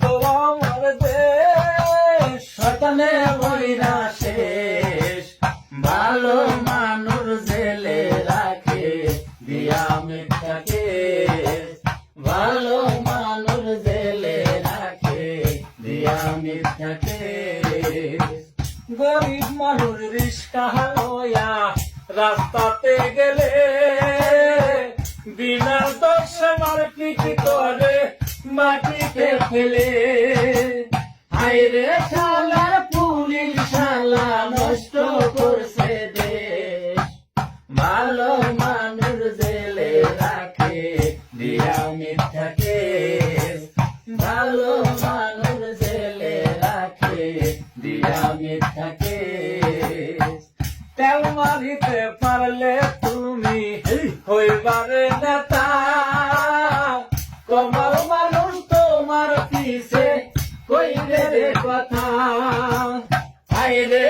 তো আমার দেশ শয়তানে বইরা শেষ, ভালো মানুষ জেলে রাখে দিয়া মিথ্যাকে, ভালো মানুষ জেলে রাখে দিয়া মিথ্যাকে। গরিব মানুষ রিস্কা লয়া রাস্তাতে গেলে বিনা দোষে মারপিট করে মাটিতে ফেলে। হায়রে শালার পুলিশ শালা নষ্ট করছে দেশ, ভালো মানুষ জেলে রাখে দিয়া মিথ্যাকে, ভালো মানুষ জেলে রাখে দিয়া মিথ্যাকে। তেল মারিতে পারলে তুমি হইবারে নেতা, তোমার মানুষ তোমার পিছে কইলে রে কথা। হায়রে